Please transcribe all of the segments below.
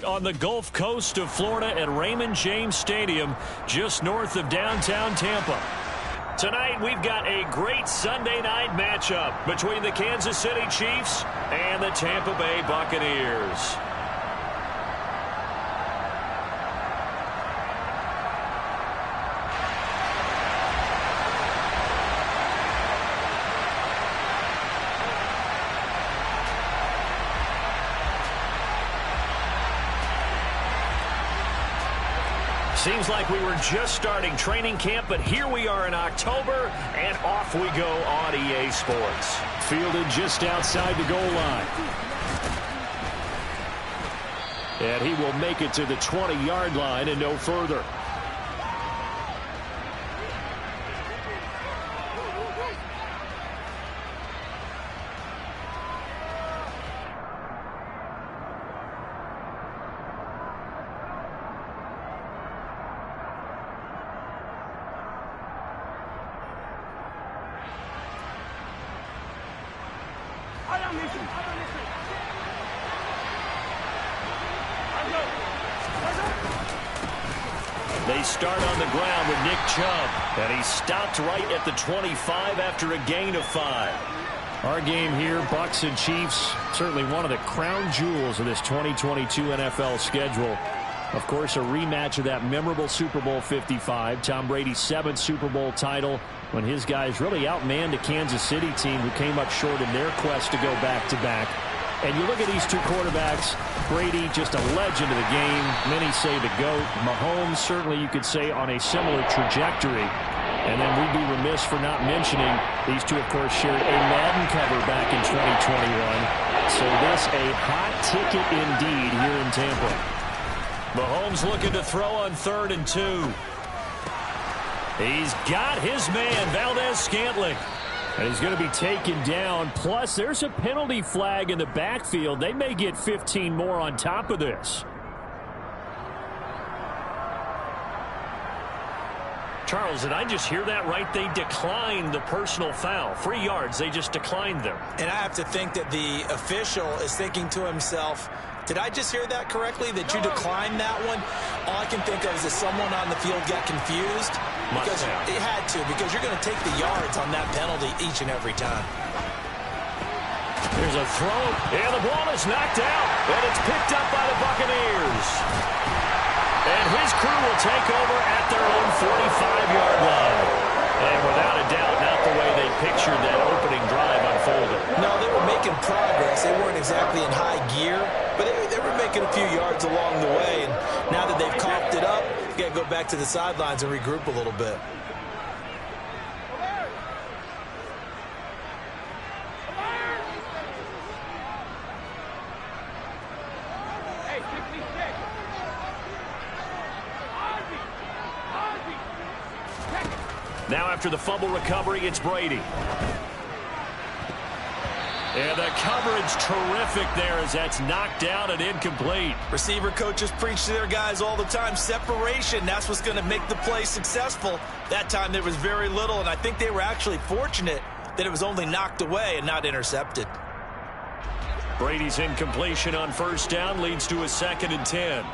on the Gulf Coast of Florida at Raymond James Stadium, just north of downtown Tampa. Tonight, we've got a great Sunday night matchup between the Kansas City Chiefs and the Tampa Bay Buccaneers. Seems like we were just starting training camp, but here we are in October, and off we go on EA Sports. Fielded just outside the goal line. And he will make it to the 20-yard line and no further. They start on the ground with Nick Chubb, and he stopped right at the 25 after a gain of 5. Our game here, Bucs and Chiefs, certainly one of the crown jewels of this 2022 NFL schedule. Of course, a rematch of that memorable Super Bowl 55, Tom Brady's 7th Super Bowl title, when his guys really outmanned a Kansas City team who came up short in their quest to go back-to-back. And you look at these two quarterbacks, Brady, just a legend of the game. Many say the GOAT. Mahomes, certainly you could say on a similar trajectory. And then we'd be remiss for not mentioning these two, of course, shared a Madden cover back in 2021. So this a hot ticket indeed here in Tampa. Mahomes looking to throw on 3rd and 2. He's got his man, Valdez-Scantling. And he's going to be taken down. Plus, there's a penalty flag in the backfield. They may get 15 more on top of this. Charles, did I just hear that right? They declined the personal foul. 3 yards, they just declined them. And I have to think that the official is thinking to himself, did I just hear that correctly, that you declined that one? All I can think of is that someone on the field got confused. Because it had to, because you're going to take the yards on that penalty each and every time. There's a throw, and the ball is knocked out, and it's picked up by the Buccaneers. And his crew will take over at their own 45-yard line. And without a doubt, not the way they pictured that opening drive unfolded. No, they were making progress. They weren't exactly in high gear, but they were making a few yards along the way. And now that they've coughed it up, you got to go back to the sidelines and regroup a little bit. Now after the fumble recovery, it's Brady. And the coverage terrific there as that's knocked down and incomplete. Receiver coaches preach to their guys all the time. Separation, that's what's going to make the play successful. That time there was very little, and I think they were actually fortunate that it was only knocked away and not intercepted. Brady's incompletion on 1st down leads to a 2nd and 10.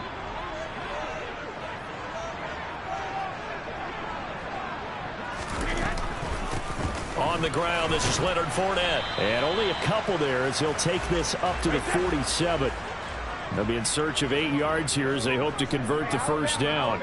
On the ground, this is Leonard Fournette. And only a couple there as he'll take this up to the 47. They'll be in search of 8 yards here as they hope to convert the 1st down.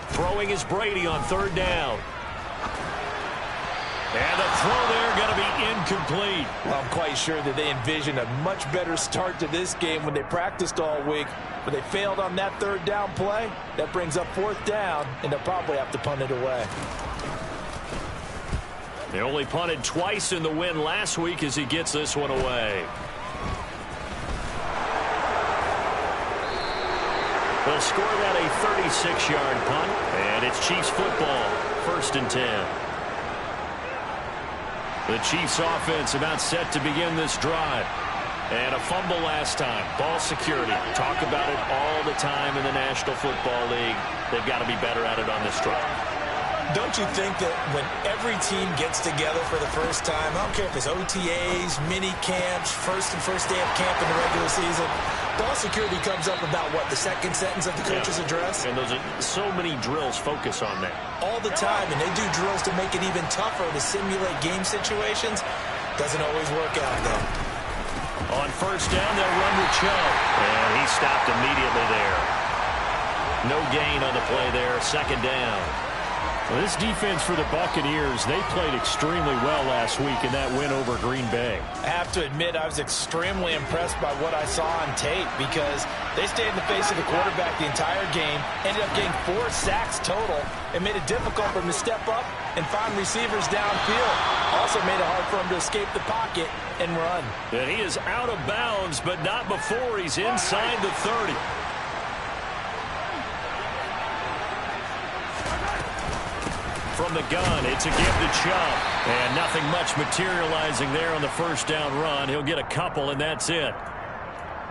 Throwing is Brady on 3rd down. And the throw there going to be incomplete. Well, I'm quite sure that they envisioned a much better start to this game when they practiced all week. But they failed on that 3rd down play. That brings up 4th down, and they'll probably have to punt it away. They only punted twice in the win last week as he gets this one away. They'll score that a 36-yard punt, and it's Chiefs football, 1st and 10. The Chiefs offense about set to begin this drive. And a fumble last time. Ball security. Talk about it all the time in the National Football League. They've got to be better at it on this drive. Don't you think that when every team gets together for the first time, I don't care if it's OTAs, mini camps, first day of camp in the regular season, ball security comes up about, what, the second sentence of the coach's address? And those are so many drills focus on that. All the time, and they do drills to make it even tougher to simulate game situations. Doesn't always work out, though. On first down, they'll run with Chubb. And he stopped immediately there. No gain on the play there. Second down. Well, this defense for the Buccaneers, they played extremely well last week in that win over Green Bay. I have to admit, I was extremely impressed by what I saw on tape because they stayed in the face of the quarterback the entire game, ended up getting 4 sacks total, and made it difficult for him to step up and find receivers downfield. Also made it hard for him to escape the pocket and run. And he is out of bounds, but not before he's inside the 30. From the gun, it's a give to Chubb. And nothing much materializing there on the first down run. He'll get a couple, and that's it.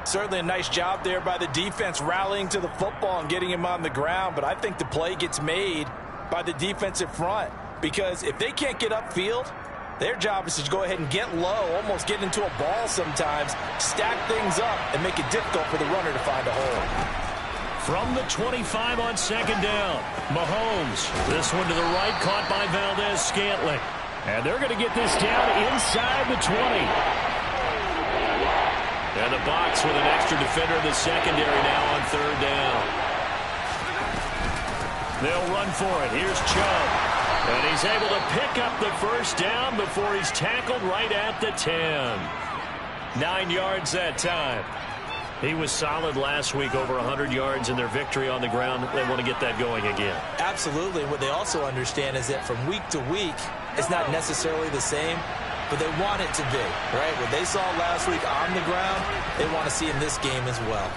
Certainly a nice job there by the defense rallying to the football and getting him on the ground. But I think the play gets made by the defensive front. Because if they can't get upfield, their job is to go ahead and get low, almost get into a ball sometimes, stack things up, and make it difficult for the runner to find a hole. From the 25 on second down, Mahomes. This one to the right, caught by Valdez-Scantling. And they're going to get this down inside the 20. And the box with an extra defender in the secondary now on third down. They'll run for it. Here's Chubb. And he's able to pick up the first down before he's tackled right at the 10. 9 yards that time. He was solid last week, over 100 yards in their victory on the ground. They want to get that going again. Absolutely. What they also understand is that from week to week, it's not necessarily the same, but they want it to be, right? What they saw last week on the ground, they want to see in this game as well.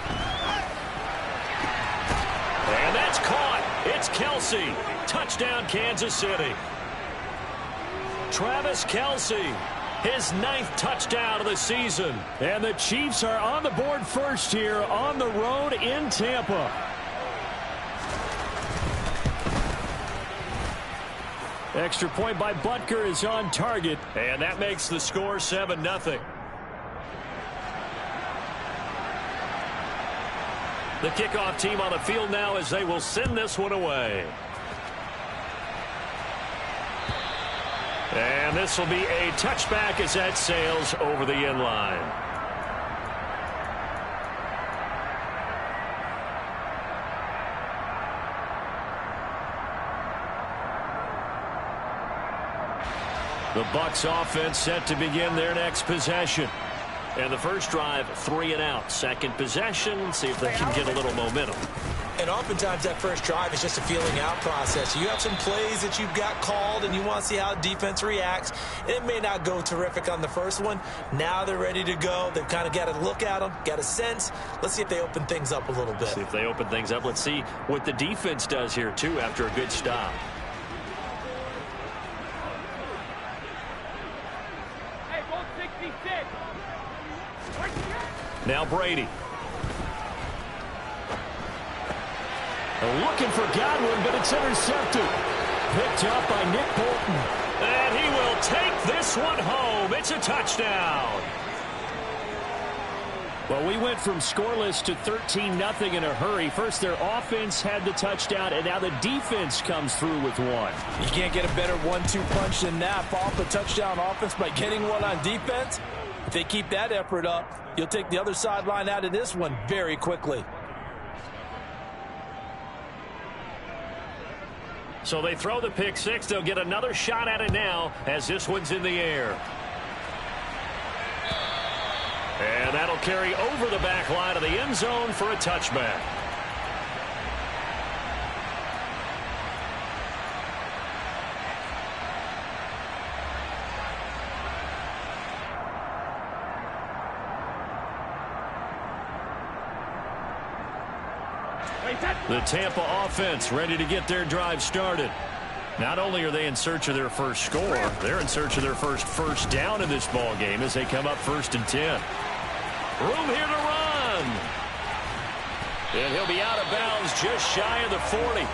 And that's caught. It's Kelsey. Touchdown, Kansas City. Travis Kelsey. His 9th touchdown of the season. And the Chiefs are on the board first here on the road in Tampa. Extra point by Butker is on target. And that makes the score 7-0. The kickoff team on the field now as they will send this one away. And this will be a touchback as that sails over the end line. The Bucs offense set to begin their next possession. And the first drive, 3 and out. Second possession, see if they can get a little momentum. And oftentimes that first drive is just a feeling out process. You have some plays that you've got called and you want to see how defense reacts. It may not go terrific on the first one. Now they're ready to go. They've kind of got to look at them, got a sense. Let's see if they open things up a little bit. See if they open things up. Let's see what the defense does here, too, after a good stop. Now Brady. Looking for Godwin, but it's intercepted. Picked up by Nick Bolton. And he will take this one home. It's a touchdown. Well, we went from scoreless to 13-0 in a hurry. First, their offense had the touchdown, and now the defense comes through with one. You can't get a better 1-2 punch than that. Follow up a touchdown offense by getting one on defense. If they keep that effort up, you'll take the other sideline out of this one very quickly. So they throw the pick six. They'll get another shot at it now as this one's in the air. And that'll carry over the back line of the end zone for a touchback. The Tampa offense ready to get their drive started. Not only are they in search of their first score, they're in search of their first down in this ball game as they come up 1st and 10. Room here to run. And he'll be out of bounds just shy of the 40.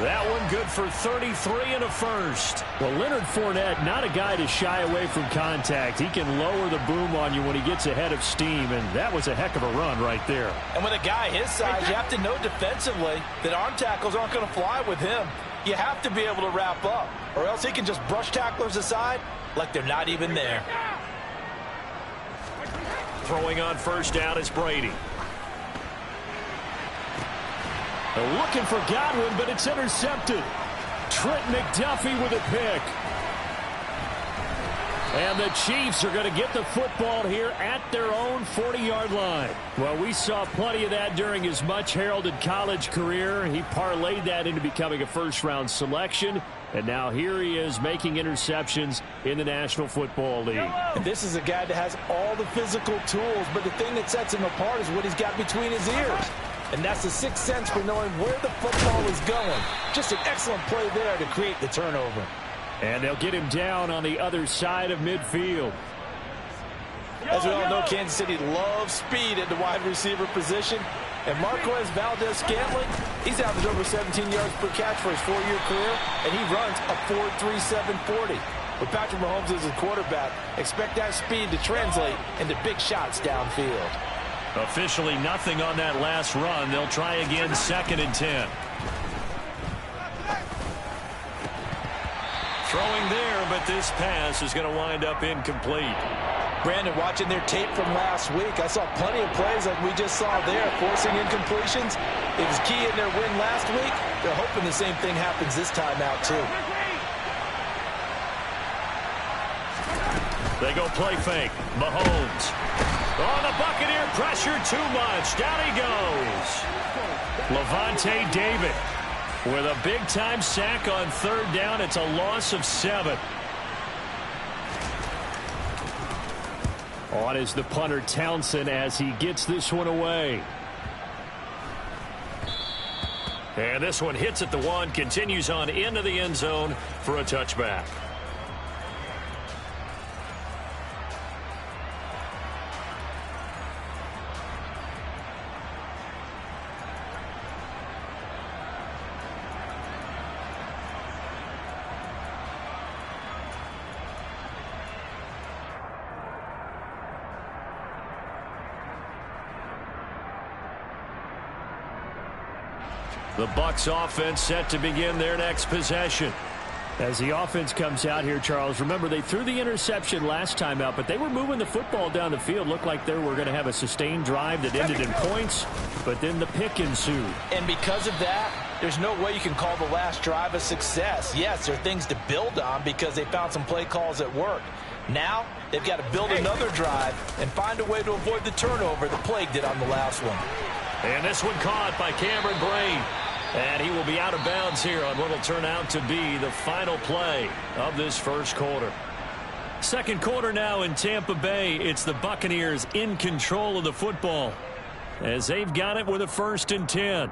That one good for 33 and a first. Well, Leonard Fournette, not a guy to shy away from contact. He can lower the boom on you when he gets ahead of steam, and that was a heck of a run right there. And with a guy his size, you have to know defensively that arm tackles aren't going to fly with him. You have to be able to wrap up, or else he can just brush tacklers aside like they're not even there. Throwing on 1st down is Brady. They're looking for Godwin, but it's intercepted. Trent McDuffie with a pick. And the Chiefs are going to get the football here at their own 40-yard line. Well, we saw plenty of that during his much-heralded college career. He parlayed that into becoming a first-round selection. And now here he is making interceptions in the National Football League. And this is a guy that has all the physical tools, but the thing that sets him apart is what he's got between his ears. And that's the sixth sense for knowing where the football is going. Just an excellent play there to create the turnover. And they'll get him down on the other side of midfield. As we all know, Kansas City loves speed at the wide receiver position. And Marquez Valdez-Scantling, he's averaged over 17 yards per catch for his 4-year career, and he runs a 4.37 40. With Patrick Mahomes as his quarterback, expect that speed to translate into big shots downfield. Officially nothing on that last run. They'll try again 2nd and 10. Throwing there, but this pass is going to wind up incomplete. Brandon, watching their tape from last week, I saw plenty of plays like we just saw there, forcing incompletions. It was key in their win last week. They're hoping the same thing happens this time out, too. They go play fake. Mahomes. Oh, the Buccaneer pressure too much. Down he goes. Levante David with a big-time sack on 3rd down. It's a loss of 7. On is the punter Townsend as he gets this one away. And this one hits at the 1, continues on into the end zone for a touchback. The Bucs offense set to begin their next possession. As the offense comes out here, Charles, remember they threw the interception last time out, but they were moving the football down the field. Looked like they were going to have a sustained drive that ended in points, but then the pick ensued. And because of that, there's no way you can call the last drive a success. Yes, there are things to build on because they found some play calls that work. Now, they've got to build another drive and find a way to avoid the turnover that plagued it on the last one. And this one caught by Cameron Braid. And he will be out of bounds here on what will turn out to be the final play of this first quarter. Second quarter now in Tampa Bay. It's the Buccaneers in control of the football as they've got it with a 1st and 10.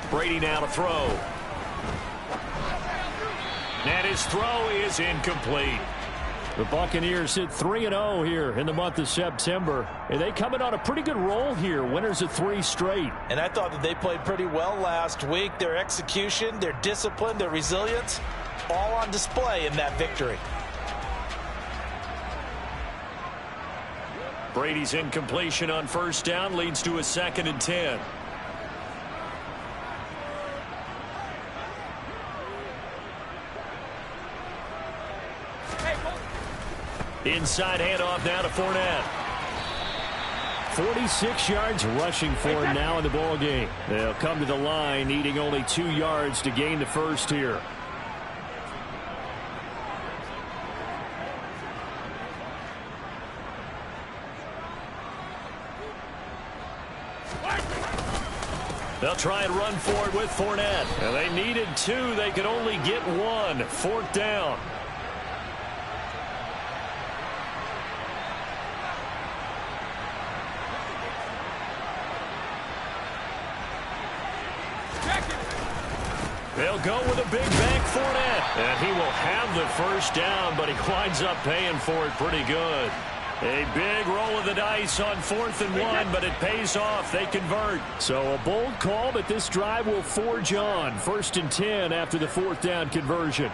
Brady now to throw. And his throw is incomplete. The Buccaneers hit 3-0 here in the month of September. And they come in on a pretty good roll here. Winners of 3 straight. And I thought that they played pretty well last week. Their execution, their discipline, their resilience, all on display in that victory. Brady's incompletion on 1st down leads to a 2nd and 10. Inside handoff now to Fournette. 46 yards rushing for him now in the ball game. They'll come to the line needing only 2 yards to gain the first here. They'll try and run for it with Fournette. And they needed 2. They could only get 1. 4th down. They'll go with a big bank Fournette. And he will have the first down, but he winds up paying for it pretty good. A big roll of the dice on 4th and 1, but it pays off. They convert. So a bold call, but this drive will forge on. 1st and 10 after the 4th down conversion.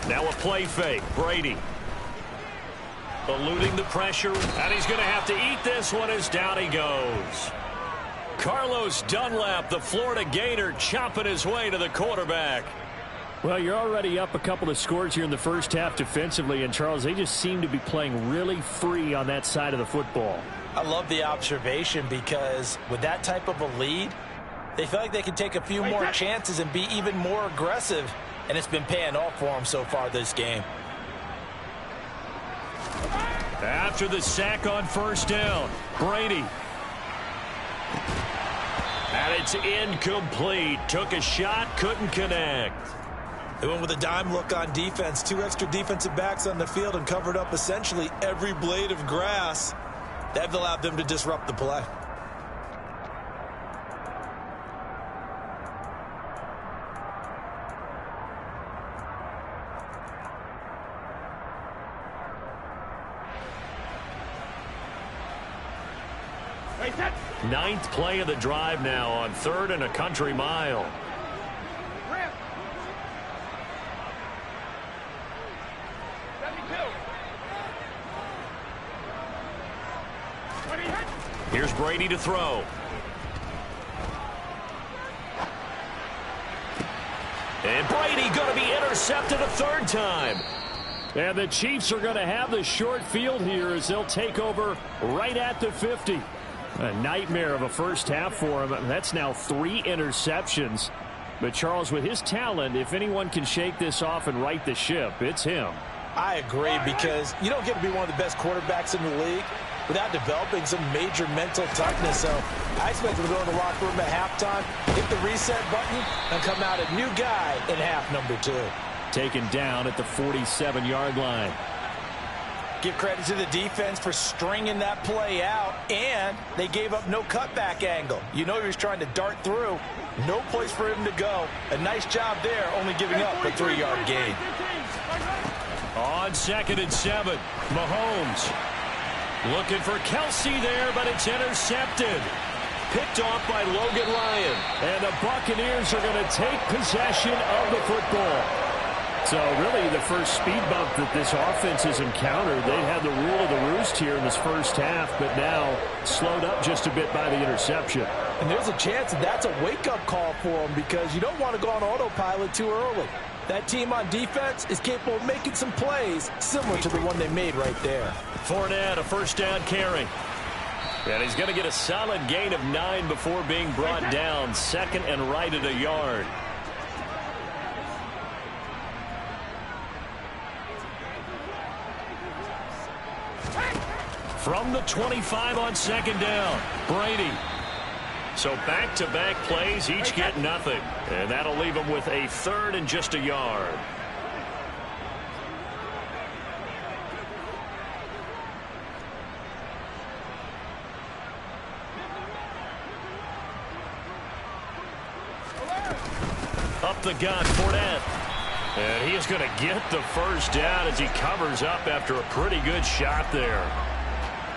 Now a play fake. Brady eluding the pressure, and he's going to have to eat this one as down he goes. Carlos Dunlap, the Florida Gator, chopping his way to the quarterback. Well, you're already up a couple of scores here in the first half defensively, and Charles, they just seem to be playing really free on that side of the football. I love the observation because with that type of a lead, they feel like they can take a few more chances and be even more aggressive, and it's been paying off for them so far this game. After the sack on 1st down, Brady. And it's incomplete. Took a shot, couldn't connect. They went with a dime look on defense. 2 extra defensive backs on the field and covered up essentially every blade of grass. That allowed them to disrupt the play. Ninth play of the drive now on 3rd and a country mile. Here's Brady to throw. And Brady going to be intercepted a 3rd time. And the Chiefs are going to have the short field here as they'll take over right at the 50. A nightmare of a first half for him. That's now 3 interceptions. But Charles, with his talent, if anyone can shake this off and right the ship, it's him. I agree, because you don't get to be one of the best quarterbacks in the league without developing some major mental toughness. So I expect him to go in the locker room at halftime, hit the reset button, and come out a new guy in half number 2. Taken down at the 47-yard line. Give credit to the defense for stringing that play out, and they gave up no cutback angle. You know he was trying to dart through. No place for him to go. A nice job there, only giving up a 3-yard gain. On 2nd and 7, Mahomes looking for Kelsey there, but it's intercepted. Picked off by Logan Ryan. And the Buccaneers are going to take possession of the football. So really the first speed bump that this offense has encountered. They had the rule of the roost here in this first half, but now slowed up just a bit by the interception. And there's a chance that that's a wake-up call for them, because you don't want to go on autopilot too early. That team on defense is capable of making some plays similar to the one they made right there. Fournette, a 1st down carry. And he's going to get a solid gain of 9 before being brought down. 2nd and right at a yard. From the 25 on 2nd down, Brady. So back-to-back plays, each get nothing. And that'll leave them with a 3rd and just a yard. Up the gut, Fournette. And he is going to get the first down as he covers up after a pretty good shot there.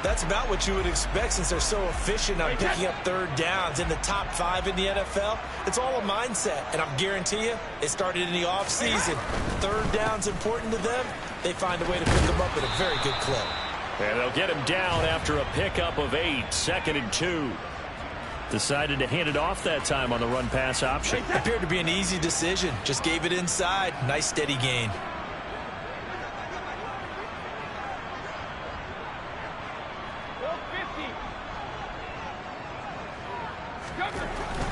That's about what you would expect, since they're so efficient on picking up 3rd downs in the top 5 in the NFL. It's all a mindset, and I guarantee you it started in the offseason. 3rd down's important to them. They find a way to pick them up at a very good clip. And they'll get him down after a pickup of 8, 2nd and 2. Decided to hand it off that time on the run-pass option. Appeared to be an easy decision. Just gave it inside. Nice steady gain.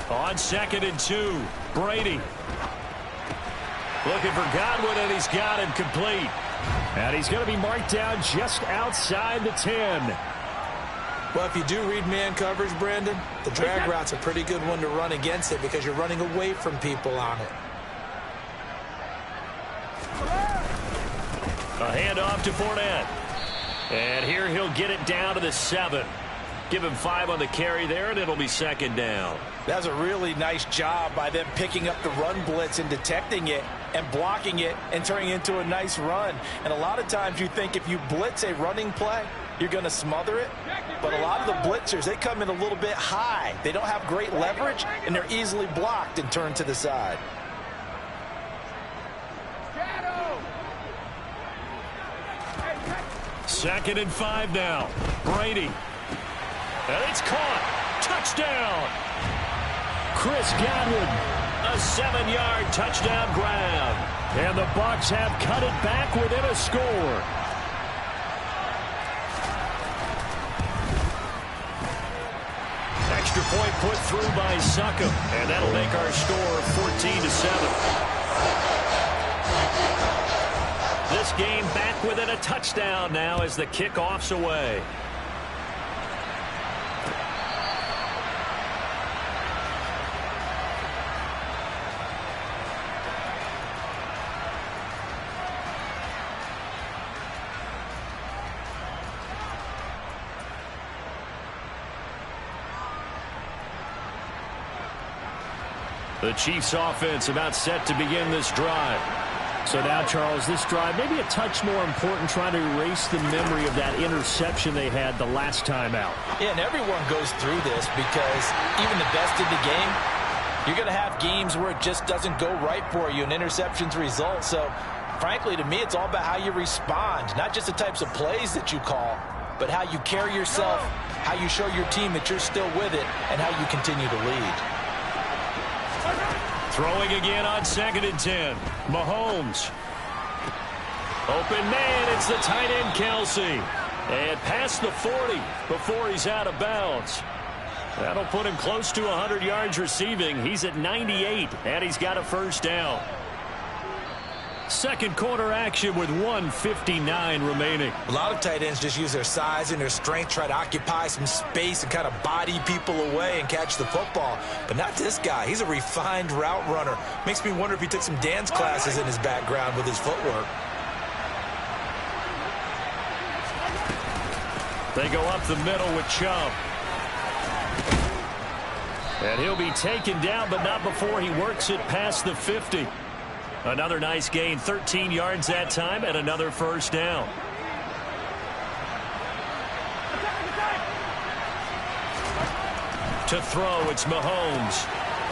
On 2nd and 2, Brady. Looking for Godwin, and he's got him complete. And he's going to be marked down just outside the 10. Well, if you do read man coverage, Brandon, the drag route's a pretty good one to run against it, because you're running away from people on it. A handoff to Fournette. And here he'll get it down to the 7. Give him 5 on the carry there, and it'll be second down. That's a really nice job by them picking up the run blitz and detecting it and blocking it and turning it into a nice run. And a lot of times you think if you blitz a running play, you're going to smother it. But a lot of the blitzers, they come in a little bit high. They don't have great leverage, and they're easily blocked and turned to the side. Second and 5 now. Brady. And it's caught. Touchdown. Chris Godwin. A 7-yard touchdown grab. And the Bucs have cut it back within a score. Extra point put through by Succop. And that'll make our score 14-7. This game back within a touchdown now as the kickoff's away. The Chiefs offense about set to begin this drive. So now, Charles, this drive maybe a touch more important, trying to erase the memory of that interception they had the last time out. Yeah, and everyone goes through this because even the best in the game, you're going to have games where it just doesn't go right for you and interceptions result. So, frankly, to me, it's all about how you respond, not just the types of plays that you call, but how you carry yourself, how you show your team that you're still with it, and how you continue to lead. Throwing again on 2nd and 10. Mahomes. Open man, it's the tight end Kelsey. And past the 40 before he's out of bounds. That'll put him close to 100 yards receiving. He's at 98, and he's got a first down. Second quarter action with 1:59 remaining. A lot of tight ends just use their size and their strength, try to occupy some space and kind of body people away and catch the football. But not this guy. He's a refined route runner. Makes me wonder if he took some dance classes in his background with his footwork. They go up the middle with Chubb. And he'll be taken down, but not before he works it past the 50. Another nice gain, 13 yards that time, and another first down. To throw, it's Mahomes.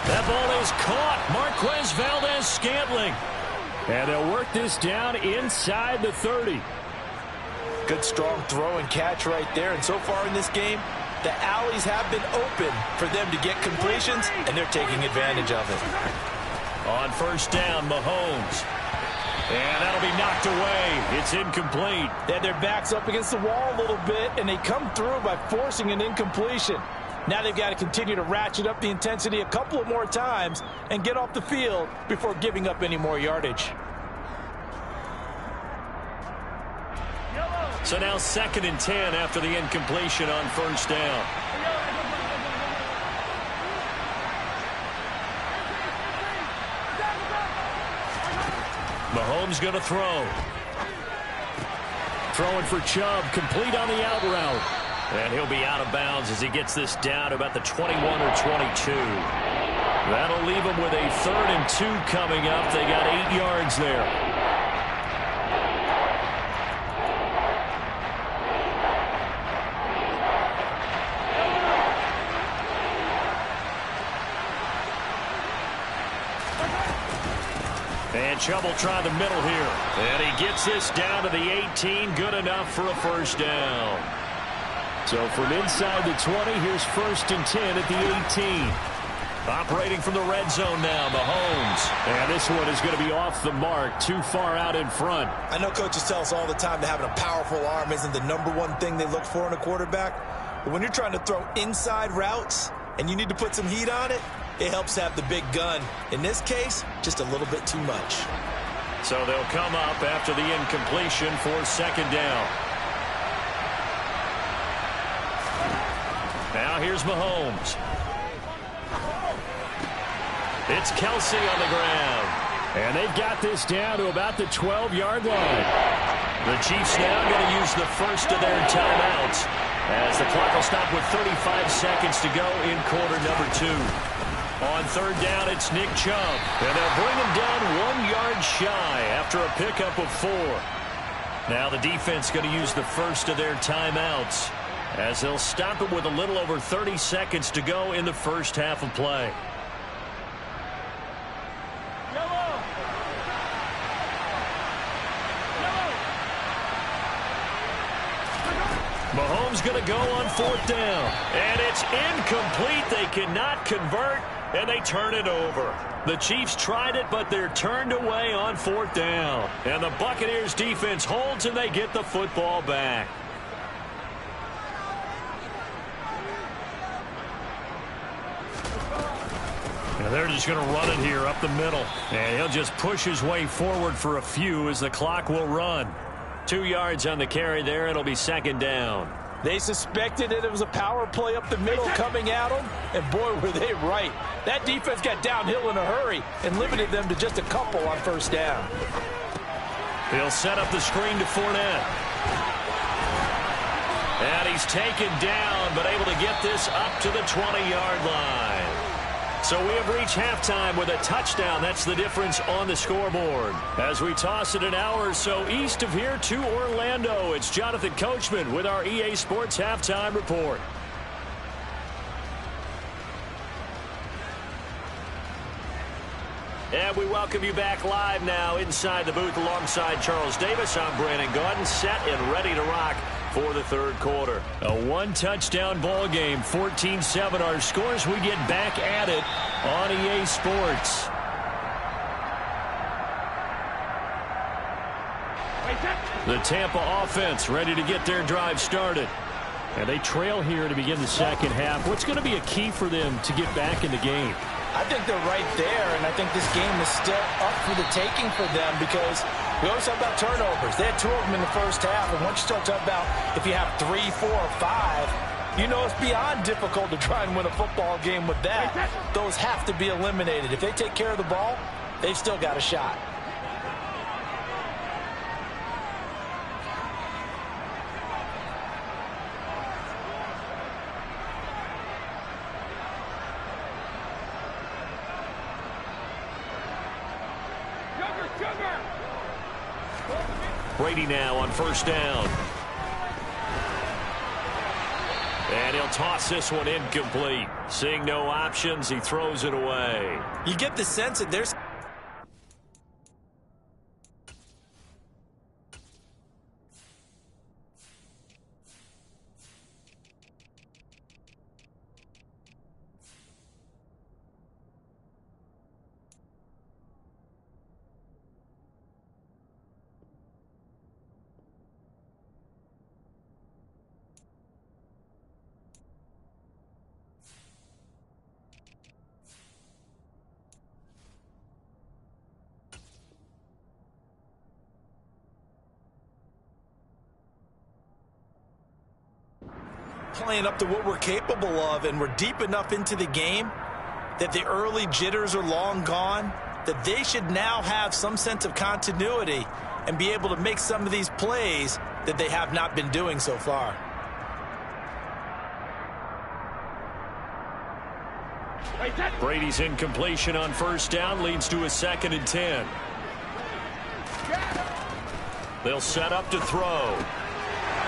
That ball is caught. Marquez Valdes-Scantling. And they'll work this down inside the 30. Good, strong throw and catch right there. And so far in this game, the alleys have been open for them to get completions, and they're taking advantage of it. On first down, Mahomes. And that'll be knocked away. It's incomplete. They had their backs up against the wall a little bit, and they come through by forcing an incompletion. Now they've got to continue to ratchet up the intensity a couple of more times and get off the field before giving up any more yardage. So now 2nd and 10 after the incompletion on first down. Mahomes going to throw. Throwing for Chubb, complete on the out route. And he'll be out of bounds as he gets this down to about the 21 or 22. That'll leave him with a 3rd and 2 coming up. They got 8 yards there. And Chubb will try the middle here. And he gets this down to the 18. Good enough for a first down. So from inside the 20, here's 1st and 10 at the 18. Operating from the red zone now, Mahomes. And this one is going to be off the mark, too far out in front. I know coaches tell us all the time that having a powerful arm isn't the #1 thing they look for in a quarterback. But when you're trying to throw inside routes and you need to put some heat on it, it helps have the big gun. In this case, just a little bit too much. So they'll come up after the incompletion for 2nd down. Now here's Mahomes. It's Kelsey on the ground. And they've got this down to about the 12-yard line. The Chiefs now going to use the first of their timeouts as the clock will stop with 35 seconds to go in quarter number 2. On third down, it's Nick Chubb. And they'll bring him down 1 yard shy after a pickup of 4. Now the defense going to use the first of their timeouts as they'll stop it with a little over 30 seconds to go in the first half of play. Mahomes going to go on fourth down. And it's incomplete. They cannot convert, and they turn it over. The Chiefs tried it, but they're turned away on fourth down. And the Buccaneers defense holds, and they get the football back. And they're just going to run it here up the middle. And he'll just push his way forward for a few as the clock will run. 2 yards on the carry there. It'll be second down. They suspected that it was a power play up the middle coming at them, and boy, were they right. That defense got downhill in a hurry and limited them to just a couple on first down. He'll set up the screen to Fournette. And he's taken down, but able to get this up to the 20-yard line. So we have reached halftime with a touchdown. That's the difference on the scoreboard. As we toss it an hour or so east of here to Orlando, it's Jonathan Coachman with our EA Sports Halftime Report. And we welcome you back live now inside the booth alongside Charles Davis. I'm Brandon Gaudin, set and ready to rock for the third quarter. A one-touchdown ball game, 14-7 our scores. We get back at it on EA Sports. The Tampa offense ready to get their drive started. And they trail here to begin the second half. What's going to be a key for them to get back in the game? I think they're right there, and I think this game is still up for the taking for them because we always talk about turnovers. They had 2 of them in the first half, and once you start talking about if you have 3, 4, or 5, you know it's beyond difficult to try and win a football game with that. Those have to be eliminated. If they take care of the ball, they've still got a shot. Brady now on first down. And he'll toss this one incomplete. Seeing no options, he throws it away. You get the sense that there's playing up to what we're capable of, and we're deep enough into the game that the early jitters are long gone, that they should now have some sense of continuity and be able to make some of these plays that they have not been doing so far. Brady's incompletion on first down leads to a 2nd and 10. They'll set up to throw.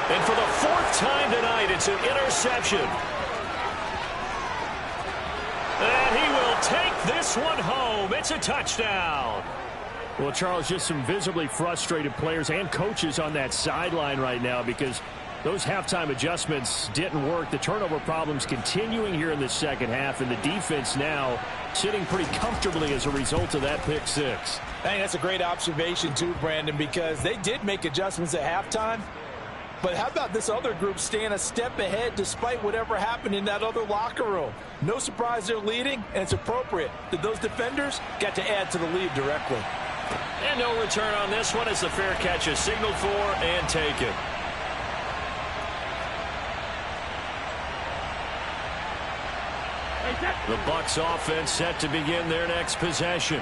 And for the 4th time tonight, it's an interception. And he will take this one home. It's a touchdown. Well, Charles, just some visibly frustrated players and coaches on that sideline right now because those halftime adjustments didn't work. The turnover problems continuing here in the second half, and the defense now sitting pretty comfortably as a result of that pick 6. I think that's a great observation too, Brandon, because they did make adjustments at halftime. But how about this other group staying a step ahead despite whatever happened in that other locker room? No surprise they're leading, and it's appropriate that those defenders got to add to the lead directly. And no return on this one as the fair catch is signaled for and taken. The Bucs offense set to begin their next possession.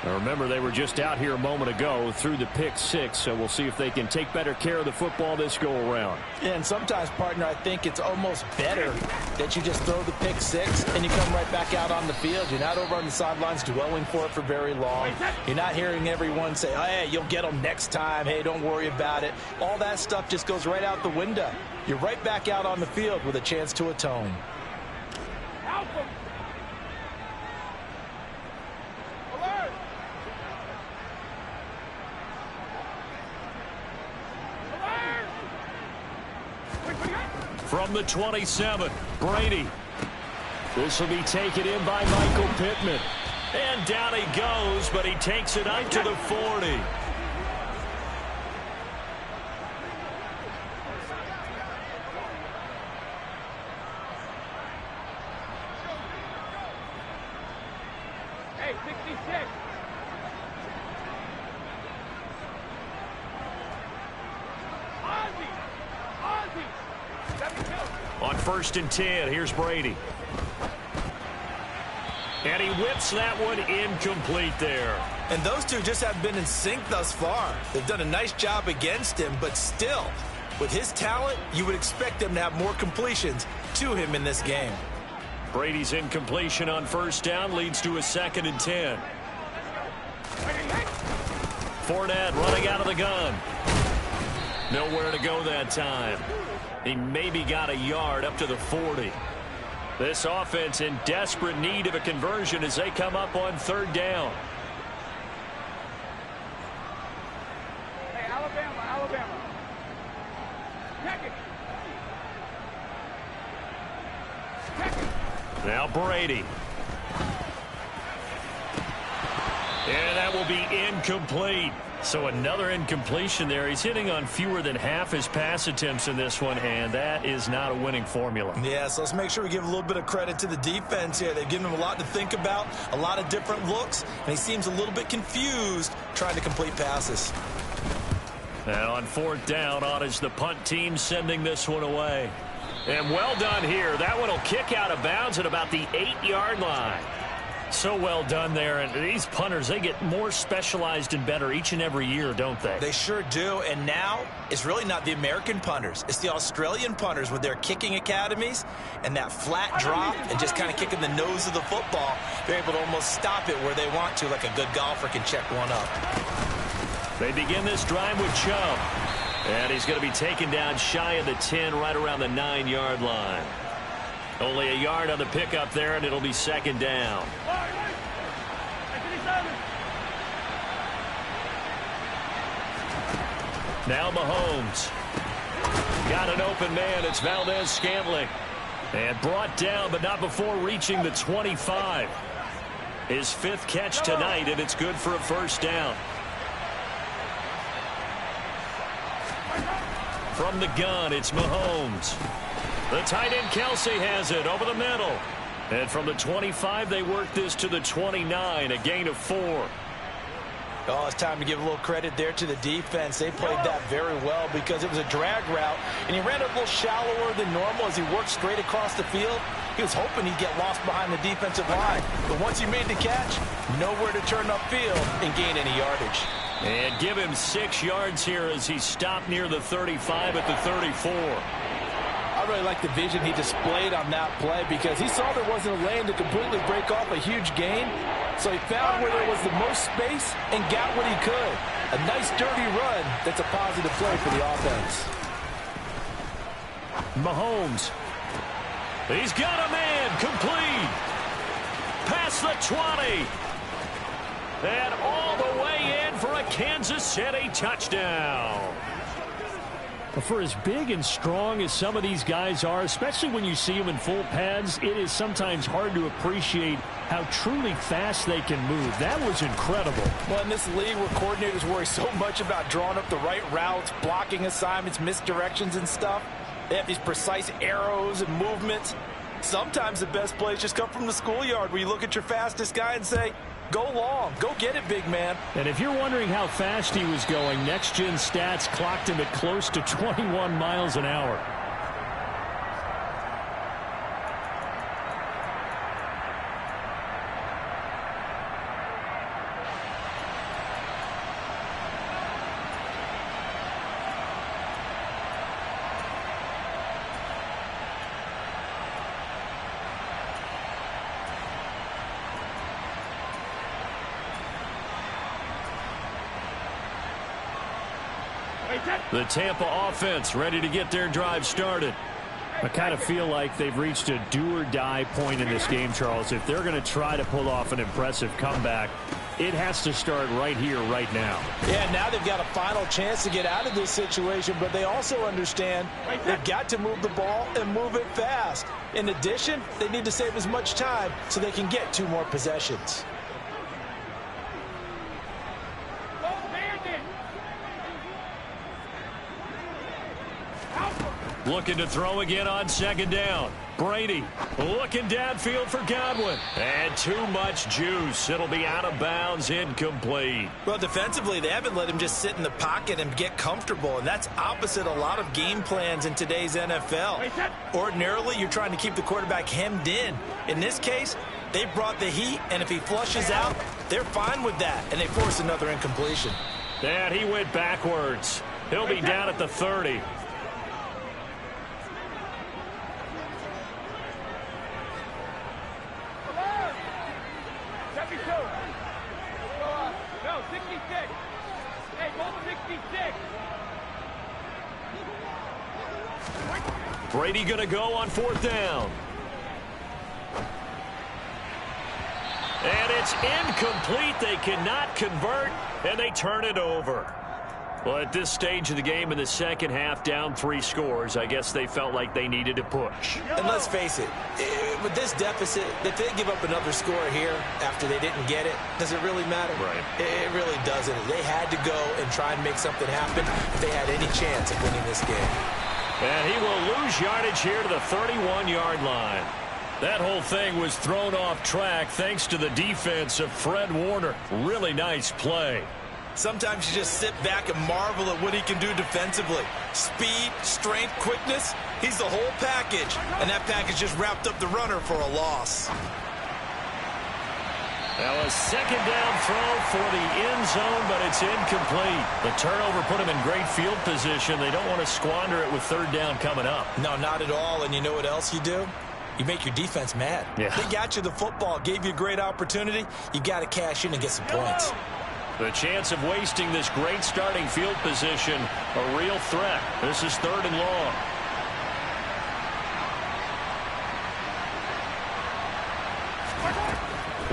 Now remember, they were just out here a moment ago through the pick six, so we'll see if they can take better care of the football this go-around. Yeah, and sometimes, partner, I think it's almost better that you just throw the pick six and you come right back out on the field. You're not over on the sidelines dwelling for it for very long. You're not hearing everyone say, oh, hey, you'll get them next time. Hey, don't worry about it. All that stuff just goes right out the window. You're right back out on the field with a chance to atone. From the 27, Brady. This will be taken in by Michael Pittman. And down he goes, but he takes it up to the 40. Hey, 66. On 1st and 10, here's Brady. And he whips that one incomplete there. And those two just have been in sync thus far. They've done a nice job against him, but still, with his talent, you would expect them to have more completions to him in this game. Brady's incompletion on 1st down leads to a 2nd and 10. Fournette running out of the gun. Nowhere to go that time. He maybe got a yard up to the 40. This offense in desperate need of a conversion as they come up on 3rd down. Hey, Alabama. Check it. Now Brady. And that will be incomplete. So another incompletion there. He's hitting on fewer than half his pass attempts in this one, and that is not a winning formula. Yeah, so let's make sure we give a little bit of credit to the defense here. They've given him a lot to think about, a lot of different looks, and he seems a little bit confused trying to complete passes. Now on 4th down, on is the punt team sending this one away. And well done here. That one will kick out of bounds at about the 8-yard line. So well done there. And these punters, they get more specialized and better each and every year, don't they? They sure do. And now it's really not the American punters. It's the Australian punters with their kicking academies and that flat drop and just kind of kicking the nose of the football. They're able to almost stop it where they want to, like a good golfer can check one up. They begin this drive with Chubb. And he's going to be taken down shy of the 10, right around the 9-yard line. Only a yard on the pickup there, and it'll be 2nd down. Now Mahomes. Got an open man. It's Valdez-Scantling. And brought down, but not before reaching the 25. His 5th catch tonight, and it's good for a 1st down. From the gun, it's Mahomes. The tight end Kelsey has it over the middle. And from the 25, they work this to the 29, a gain of 4. Oh, it's time to give a little credit there to the defense. They played that very well because it was a drag route, and he ran it a little shallower than normal as he worked straight across the field. He was hoping he'd get lost behind the defensive line. But once he made the catch, nowhere to turn upfield and gain any yardage. And give him 6 yards here as he stopped near the 35 at the 34. I really like the vision he displayed on that play because he saw there wasn't a lane to completely break off a huge gain. So he found where there was the most space and got what he could. A nice dirty run that's a positive play for the offense. Mahomes. He's got a man complete. Past the 20. And all the way in for a Kansas City touchdown. For as big and strong as some of these guys are, especially when you see them in full pads, it is sometimes hard to appreciate how truly fast they can move. That was incredible. Well, in this league where coordinators worry so much about drawing up the right routes, blocking assignments, misdirections and stuff, they have these precise arrows and movements. Sometimes the best plays just come from the schoolyard where you look at your fastest guy and say, go long. Go get it, big man. And if you're wondering how fast he was going, next-gen stats clocked him at close to 21 miles an hour. The Tampa offense ready to get their drive started. I kind of feel like they've reached a do-or-die point in this game, Charles. If they're going to try to pull off an impressive comeback, it has to start right here, right now. Yeah, now they've got a final chance to get out of this situation, but they also understand they've got to move the ball and move it fast. In addition, they need to save as much time so they can get 2 more possessions. Looking to throw again on 2nd down. Brady looking downfield for Godwin. And too much juice. It'll be out of bounds, incomplete. Well, defensively, they haven't let him just sit in the pocket and get comfortable, and that's opposite a lot of game plans in today's NFL. Ordinarily, you're trying to keep the quarterback hemmed in. In this case, they brought the heat, and if he flushes out, they're fine with that, and they force another incompletion. And he went backwards. He'll be down at the 30. No, 66. Hey, go 66. Brady going to go on 4th down. And it's incomplete. They cannot convert, and they turn it over. Well, at this stage of the game in the second half, down 3 scores, I guess they felt like they needed to push. And let's face it, with this deficit, if they give up another score here after they didn't get it, does it really matter? Right. It really doesn't. They had to go and try and make something happen if they had any chance of winning this game. And he will lose yardage here to the 31-yard line. That whole thing was thrown off track thanks to the defense of Fred Warner. Really nice play. Sometimes you just sit back and marvel at what he can do defensively. Speed, strength, quickness, he's the whole package. And that package just wrapped up the runner for a loss. That was 2nd down throw for the end zone, but it's incomplete. The turnover put him in great field position. They don't want to squander it with 3rd down coming up. No, not at all. And you know what else you do? You make your defense mad. Yeah. They got you the football, gave you a great opportunity. You got to cash in and get some points. The chance of wasting this great starting field position, a real threat. This is 3rd and long.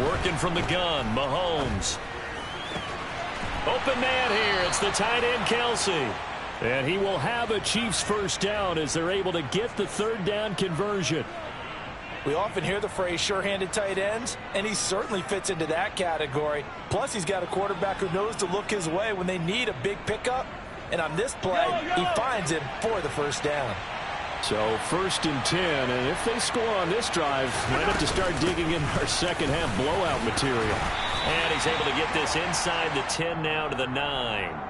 Working from the gun, Mahomes. Open man here. It's the tight end, Kelsey. And he will have a Chiefs 1st down as they're able to get the 3rd down conversion. We often hear the phrase sure-handed tight ends, and he certainly fits into that category. Plus, he's got a quarterback who knows to look his way when they need a big pickup. And on this play, he finds him for the 1st down. So 1st and 10, and if they score on this drive, might have to start digging in our second half blowout material. And he's able to get this inside the 10 now to the 9.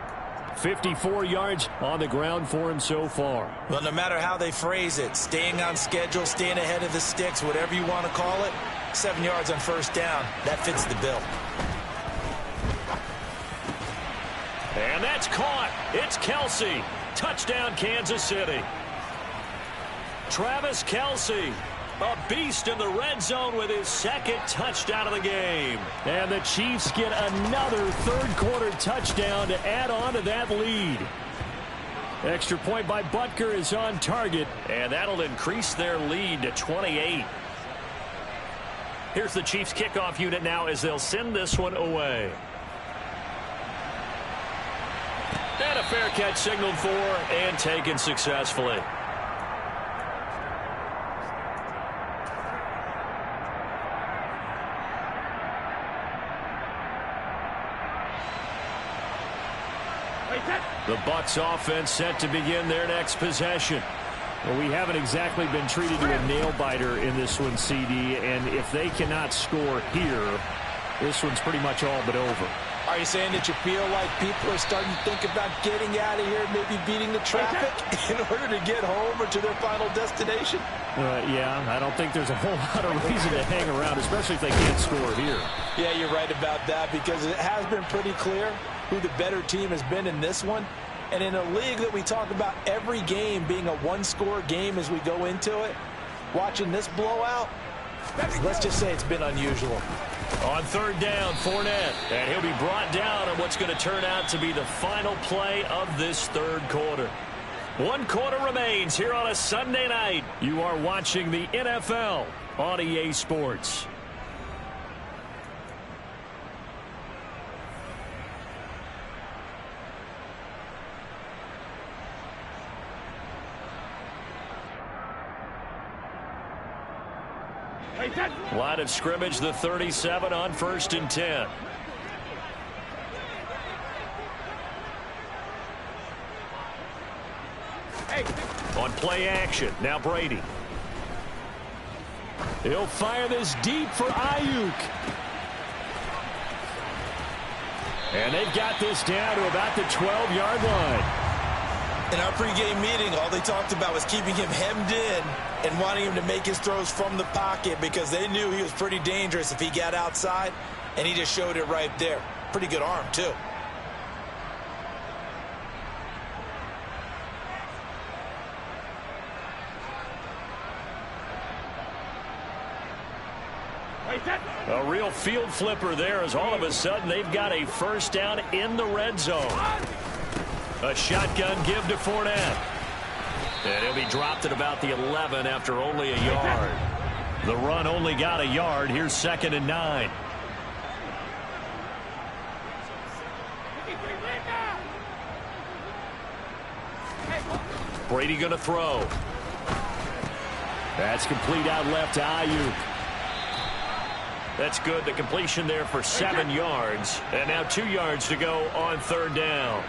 54 yards on the ground for him so far. Well, no matter how they phrase it, staying on schedule, staying ahead of the sticks, whatever you want to call it, 7 yards on 1st down, that fits the bill. And that's caught. It's Kelsey. Touchdown, Kansas City. Travis Kelsey, a beast in the red zone with his 2nd touchdown of the game. And the Chiefs get another 3rd quarter touchdown to add on to that lead. Extra point by Butker is on target, and that'll increase their lead to 28. Here's the Chiefs kickoff unit now as they'll send this one away. And a fair catch signaled for and taken successfully. The Bucs offense set to begin their next possession. Well, we haven't exactly been treated to a nail-biter in this one, CD, and if they cannot score here, this one's pretty much all but over. Are you saying that you feel like people are starting to think about getting out of here, maybe beating the traffic in order to get home or to their final destination? Yeah, I don't think there's a whole lot of reason to hang around, especially if they can't score here. Yeah, you're right about that because it has been pretty clear who the better team has been in this one. And in a league that we talk about every game being a one-score game as we go into it, watching this blowout, Let's just say it's been unusual. On third down, Fournette. And he'll be brought down on what's going to turn out to be the final play of this third quarter. 1 quarter remains here on a Sunday night. You are watching the NFL on EA Sports. Line of scrimmage, the 37 on 1st and 10. On play action, now Brady. He'll fire this deep for Ayuk. And they've got this down to about the 12-yard line. In our pregame meeting, all they talked about was keeping him hemmed in and wanting him to make his throws from the pocket because they knew he was pretty dangerous if he got outside, and he just showed it right there. Pretty good arm, too. A real field flipper there as all of a sudden they've got a first down in the red zone. A shotgun give to Fournette. And he'll be dropped at about the 11 after only a yard. The run only got a yard. Here's 2nd and 9. Brady going to throw. That's complete out left to Ayuk. That's good. The completion there for 7 yards. And now 2 yards to go on third down.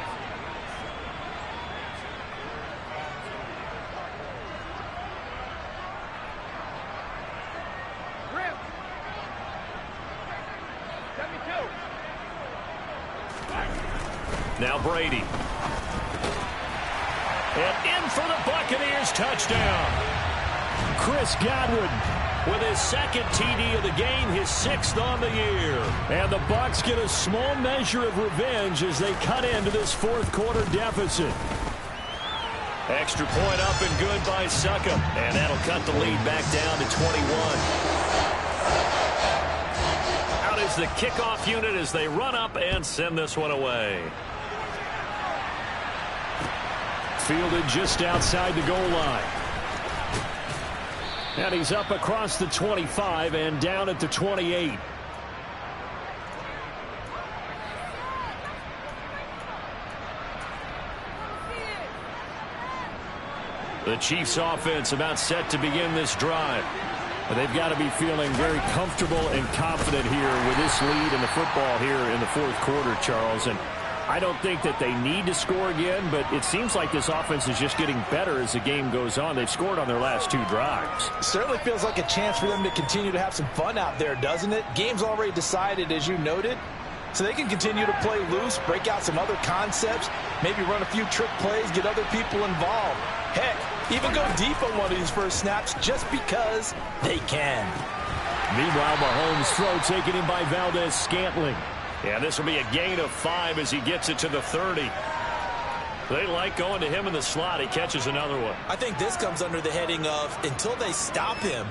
Now Brady. And in for the Buccaneers touchdown. Chris Godwin with his 2nd TD of the game, his 6th on the year. And the Bucs get a small measure of revenge as they cut into this 4th quarter deficit. Extra point up and good by Succop. And that'll cut the lead back down to 21. Out is the kickoff unit as they run up and send this one away. Fielded just outside the goal line. And he's up across the 25 and down at the 28. The Chiefs offense about set to begin this drive. But they've got to be feeling very comfortable and confident here with this lead in the football here in the 4th quarter, Charles. And I don't think that they need to score again, but it seems like this offense is just getting better as the game goes on. They've scored on their last 2 drives. Certainly feels like a chance for them to continue to have some fun out there, doesn't it? Game's already decided, as you noted, so they can continue to play loose, break out some other concepts, maybe run a few trick plays, get other people involved. Heck, even go deep on one of these first snaps just because they can. Meanwhile, Mahomes' throw taken in by Valdez-Scantling. Yeah, this will be a gain of 5 as he gets it to the 30. They like going to him in the slot. He catches another one. I think this comes under the heading of until they stop him,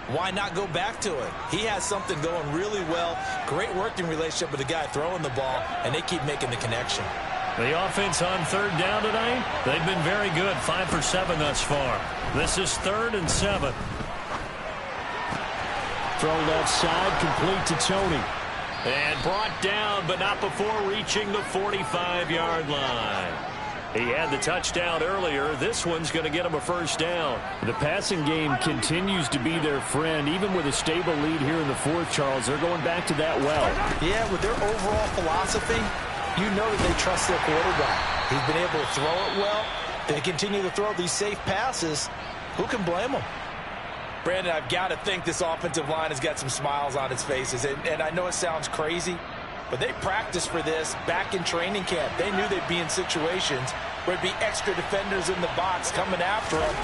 why not go back to it? He has something going really well. Great working relationship with the guy throwing the ball, and they keep making the connection. The offense on third down tonight, they've been very good. 5 for 7 thus far. This is 3rd and 7. Throw left side, complete to Tony. And brought down, but not before reaching the 45-yard line. He had the touchdown earlier. This one's going to get him a first down. The passing game continues to be their friend. Even with a stable lead here in the 4th, Charles, they're going back to that well. Yeah, with their overall philosophy, you know that they trust their quarterback. He's been able to throw it well. They continue to throw these safe passes. Who can blame them? Brandon, I've got to think this offensive line has got some smiles on its faces. And I know it sounds crazy, but they practiced for this back in training camp. They knew they'd be in situations where it'd be extra defenders in the box coming after them,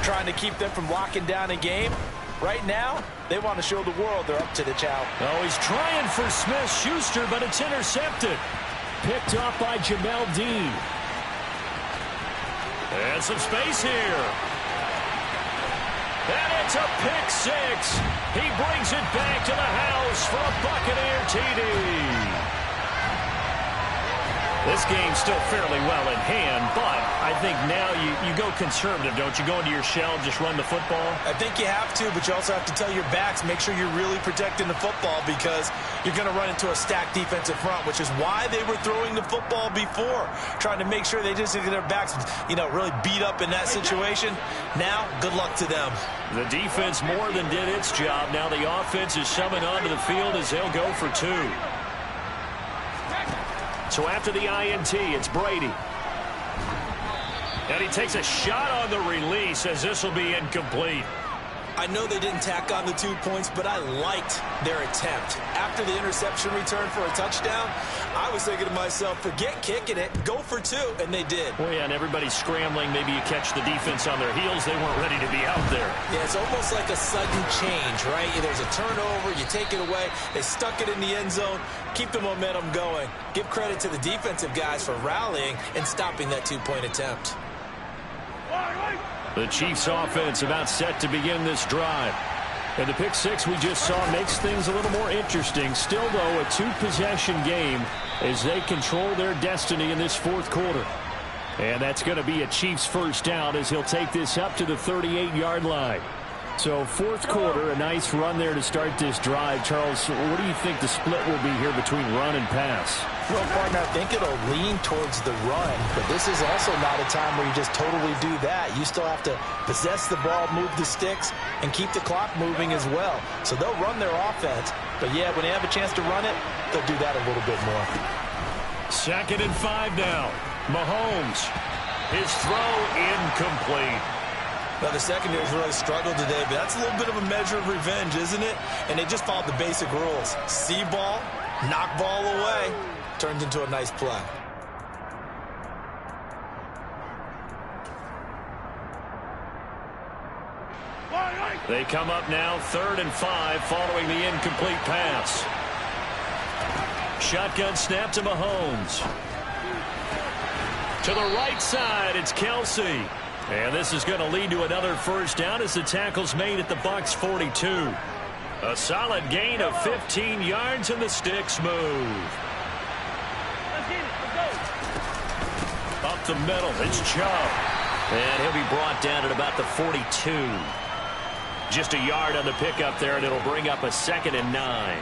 trying to keep them from locking down a game. Right now, they want to show the world they're up to the challenge. Oh, he's trying for Smith-Schuster, but it's intercepted. Picked off by Jamel Dean. And some space here. And it's a pick six. He brings it back to the house for a Buccaneer TD. This game's still fairly well in hand, but I think now you go conservative, don't you? Go into your shell, just run the football? I think you have to, but you also have to tell your backs, make sure you're really protecting the football because you're going to run into a stacked defensive front, which is why they were throwing the football before, trying to make sure they just get their backs, really beat up in that situation. Now, good luck to them. The defense more than did its job. Now the offense is shoving onto the field as they'll go for two. So after the INT, it's Brady. And he takes a shot on the release as this will be incomplete. I know they didn't tack on the 2 points, but I liked their attempt. After the interception return for a touchdown, I was thinking to myself, forget kicking it, go for two, and they did. Well, yeah, and everybody's scrambling. Maybe you catch the defense on their heels. They weren't ready to be out there. Yeah, it's almost like a sudden change, right? There's a turnover, you take it away, they stuck it in the end zone, keep the momentum going. Give credit to the defensive guys for rallying and stopping that 2-point attempt. The Chiefs offense about set to begin this drive. And the pick six we just saw makes things a little more interesting. Still, though, a two-possession game as they control their destiny in this fourth quarter. And that's going to be a Chiefs first down as he'll take this up to the 38-yard line. So fourth quarter, a nice run there to start this drive. Charles, what do you think the split will be here between run and pass? Well, partner, I think it'll lean towards the run, but this is also not a time where you just totally do that. You still have to possess the ball, move the sticks, and keep the clock moving as well. So they'll run their offense, but yeah, when they have a chance to run it, they'll do that a little bit more. 2nd and 5 now. Mahomes. His throw incomplete. Well, the secondary's really struggled today, but that's a little bit of a measure of revenge, isn't it? And they just followed the basic rules. See ball, knock ball away, turns into a nice play. They come up now 3rd and 5 following the incomplete pass. Shotgun snap to Mahomes. To the right side, it's Kelsey. And this is going to lead to another first down as the tackle's made at the Bucs 42. A solid gain of 15 yards and the sticks move. Up the middle, it's Chubb. And he'll be brought down at about the 42. Just a yard on the pickup there, and it'll bring up a 2nd and 9.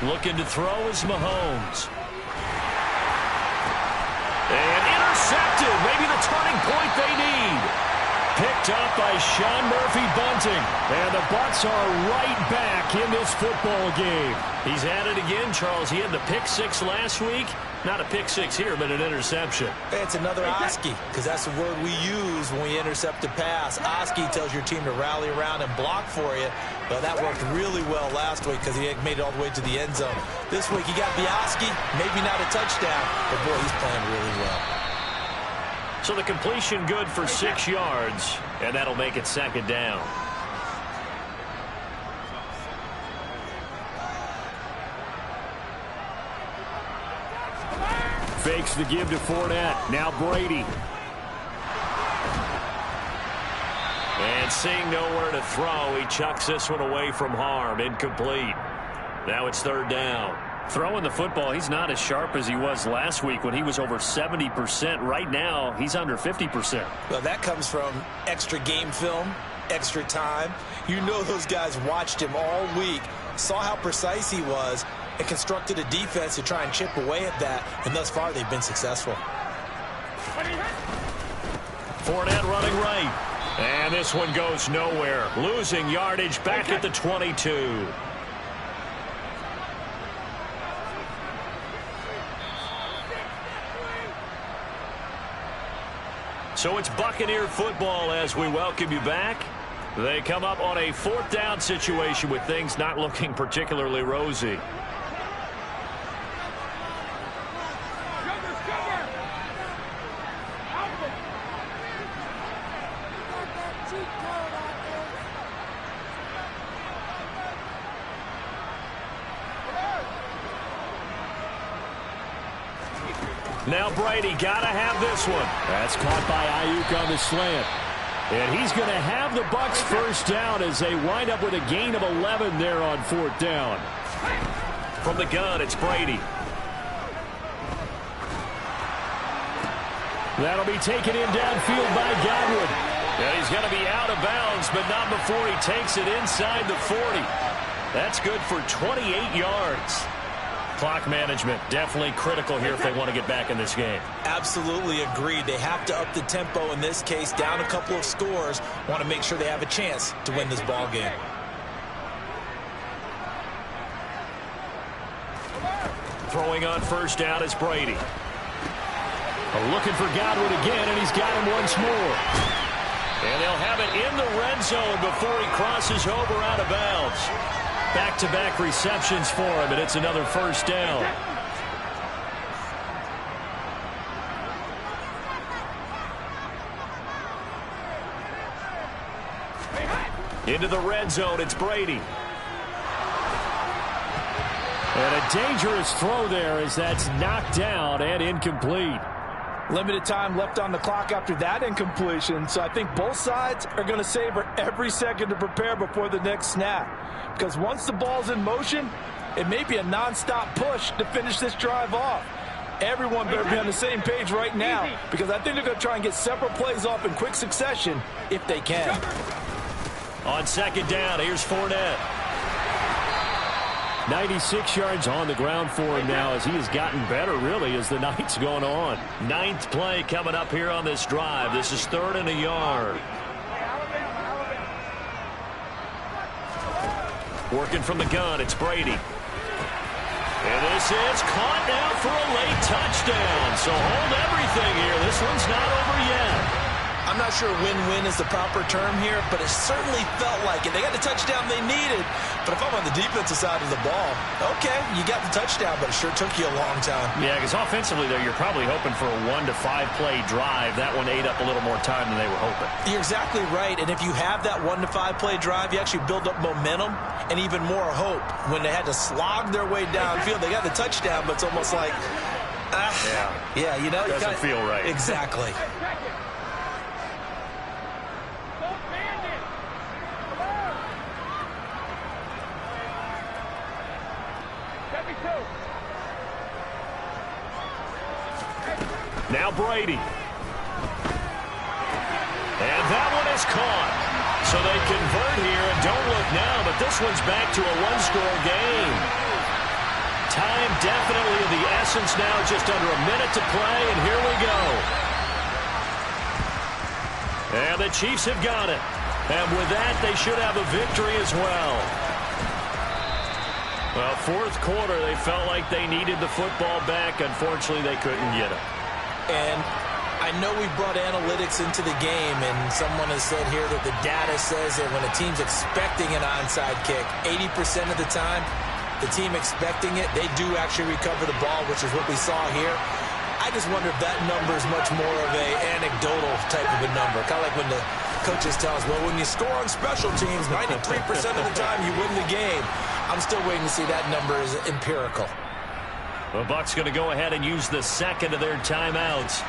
Looking to throw is Mahomes. And intercepted. Maybe the turning point they need. Picked up by Sean Murphy-Bunting. And the Bucs are right back in this football game. He's at it again, Charles. He had the pick six last week. Not a pick six here, but an interception. Hey, it's another Oski, because that's the word we use when we intercept a pass. Oski tells your team to rally around and block for you. Well, that worked really well last week because he made it all the way to the end zone. This week, he got Oski, maybe not a touchdown, but boy, he's playing really well. So the completion good for 6 yards, and that'll make it 2nd down. Fakes the give to Fournette. Now Brady. And seeing nowhere to throw, he chucks this one away from harm. Incomplete. Now it's 3rd down. Throwing the football, he's not as sharp as he was last week when he was over 70%. Right now, he's under 50%. Well, that comes from extra game film, extra time. You know those guys watched him all week, saw how precise he was, and constructed a defense to try and chip away at that, and thus far they've been successful. Fournette running right. And this one goes nowhere. Losing yardage back at the 22. So it's Buccaneer football as we welcome you back. They come up on a 4th down situation with things not looking particularly rosy. Now Brady got to have this one. That's caught by Ayuk on the slant. And he's going to have the Bucs first down as they wind up with a gain of 11 there on 4th down. From the gun, it's Brady. That'll be taken in downfield by Godwin. And he's going to be out of bounds, but not before he takes it inside the 40. That's good for 28 yards. Clock management definitely critical here if they want to get back in this game. Absolutely agreed. They have to up the tempo in this case, down a couple of scores. Want to make sure they have a chance to win this ball game. Throwing on first down is Brady. Looking for Godwin again, and he's got him once more. And they'll have it in the red zone before he crosses over out of bounds. Back-to-back receptions for him, and it's another first down. Into the red zone, it's Brady. And a dangerous throw there as that's knocked down and incomplete. Limited time left on the clock after that incompletion, so I think both sides are going to savor every second to prepare before the next snap. Because once the ball's in motion, it may be a nonstop push to finish this drive off. Everyone better be on the same page right now, because I think they're going to try and get several plays off in quick succession if they can. On second down, here's Fournette. 96 yards on the ground for him now as he has gotten better, really, as the night's going on. 9th play coming up here on this drive. This is 3rd and a yard. Working from the gun, it's Brady. And this is caught now for a late touchdown. So hold everything here. This one's not over yet. I'm not sure win-win is the proper term here, but it certainly felt like it. They got the touchdown they needed, but if I'm on the defensive side of the ball, okay, you got the touchdown, but it sure took you a long time. Yeah, because offensively there, you're probably hoping for a 1 to 5 play drive. That one ate up a little more time than they were hoping. You're exactly right, and if you have that 1 to 5 play drive, you actually build up momentum and even more hope. When they had to slog their way downfield, they got the touchdown, but it's almost like, yeah, you know. Doesn't feel right. Exactly. Now Brady. And that one is caught. So they convert here and don't look now, but this one's back to a one-score game. Time definitely of the essence now, just under a minute to play, and here we go. And the Chiefs have got it. And with that, they should have a victory as well. Well, 4th quarter, they felt like they needed the football back. Unfortunately, they couldn't get it. And I know we brought analytics into the game, and someone has said here that the data says that when a team's expecting an onside kick, 80% of the time, the team expecting it, they do actually recover the ball, which is what we saw here. I just wonder if that number is much more of a anecdotal type of a number. Kind of like when the coaches tell us, well, when you score on special teams, 93% of the time you win the game. I'm still waiting to see that number is empirical. The Bucs going to go ahead and use the second of their timeouts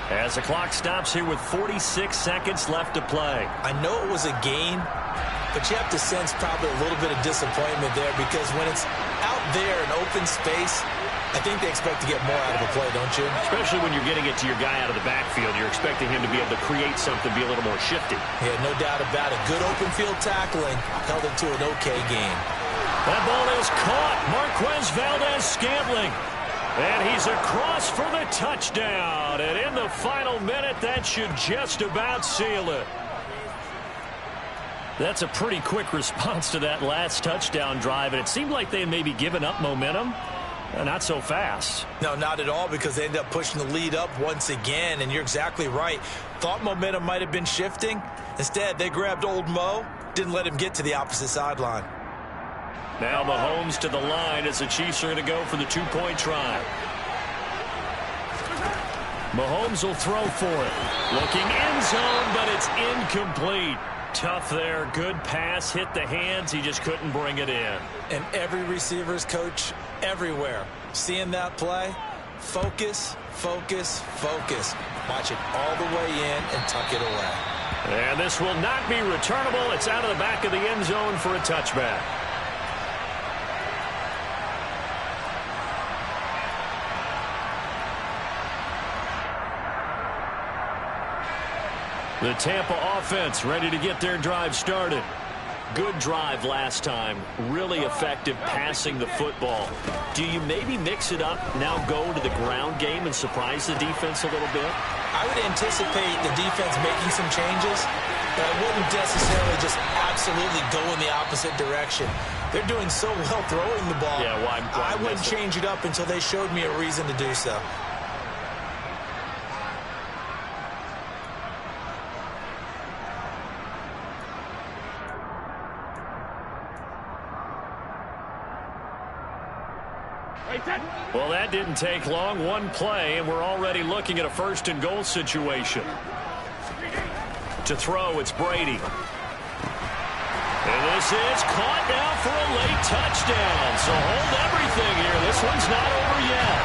as the clock stops here with 46 seconds left to play. I know it was a gain, but you have to sense probably a little bit of disappointment there because when it's out there in open space, I think they expect to get more out of a play, don't you? Especially when you're getting it to your guy out of the backfield. You're expecting him to be able to create something, be a little more shifty. Yeah, no doubt about it. Good open field tackling held it to an okay game. That ball is caught. Marquez Valdez-Scantling. And he's across for the touchdown. And in the final minute, that should just about seal it. That's a pretty quick response to that last touchdown drive. And it seemed like they had maybe given up momentum. Not so fast. No, not at all, because they ended up pushing the lead up once again. And you're exactly right. Thought momentum might have been shifting. Instead, they grabbed old Mo. Didn't let him get to the opposite sideline. Now Mahomes to the line as the Chiefs are going to go for the two-point try. Mahomes will throw for it. Looking end zone, but it's incomplete. Tough there. Good pass. Hit the hands. He just couldn't bring it in. And every receiver's coach everywhere seeing that play Focus, focus, focus. Watch it all the way in and tuck it away. And this will not be returnable. It's out of the back of the end zone for a touchback. The Tampa offense ready to get their drive started. Good drive last time. Really effective passing the football. Do you maybe mix it up, now go to the ground game and surprise the defense a little bit? I would anticipate the defense making some changes, but I wouldn't necessarily just absolutely go in the opposite direction. They're doing so well throwing the ball. Yeah, why I wouldn't change it up until they showed me a reason to do so. Well, that didn't take long. One play, and we're already looking at a first-and-goal situation. To throw, it's Brady. And this is caught now for a late touchdown. So hold everything here. This one's not over yet.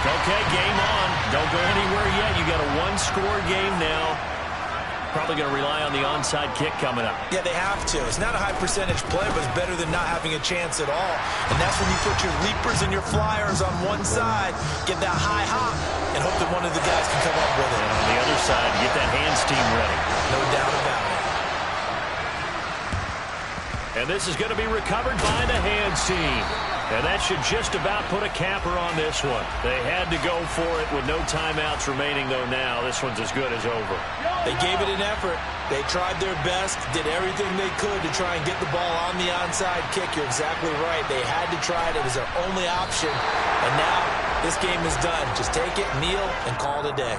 Okay, game on. Don't go anywhere yet. You got a one-score game now. Probably going to rely on the onside kick coming up. Yeah, they have to. It's not a high percentage play, but it's better than not having a chance at all. And that's when you put your leapers and your flyers on one side, get that high hop, and hope that one of the guys can come up with it. And on the other side, get that hands team ready. No doubt about it. And this is going to be recovered by the hands team. And that should just about put a capper on this one. They had to go for it with no timeouts remaining, though now this one's as good as over. They gave it an effort. They tried their best, did everything they could to try and get the ball on the onside kick. You're exactly right. They had to try it. It was their only option. And now this game is done. Just take it, kneel, and call it a day.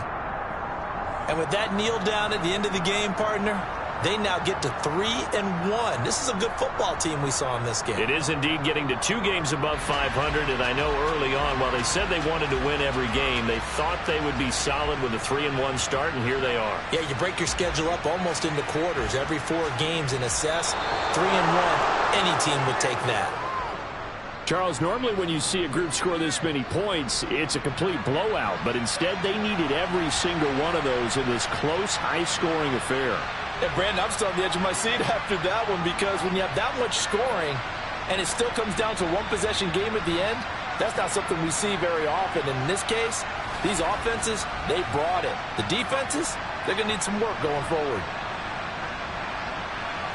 And with that kneel down at the end of the game, partner, they now get to 3-1. This is a good football team we saw in this game. It is indeed getting to 2 games above 500, and I know early on, while they said they wanted to win every game, they thought they would be solid with a 3-1 start, and here they are. Yeah, you break your schedule up almost into quarters, every 4 games, and assess 3-1. Any team would take that. Charles, normally when you see a group score this many points, it's a complete blowout, but instead they needed every single one of those in this close, high-scoring affair. Yeah, Brandon, I'm still on the edge of my seat after that one, because when you have that much scoring and it still comes down to a one-possession game at the end, that's not something we see very often. And in this case, these offenses, they brought it. The defenses, they're going to need some work going forward.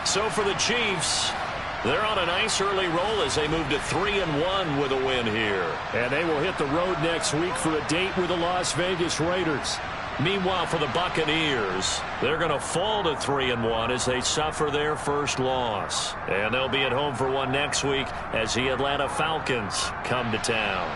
So for the Chiefs, they're on a nice early roll as they move to 3-1 with a win here. And they will hit the road next week for a date with the Las Vegas Raiders. Meanwhile, for the Buccaneers, they're going to fall to 3-1 as they suffer their first loss. And they'll be at home for one next week as the Atlanta Falcons come to town.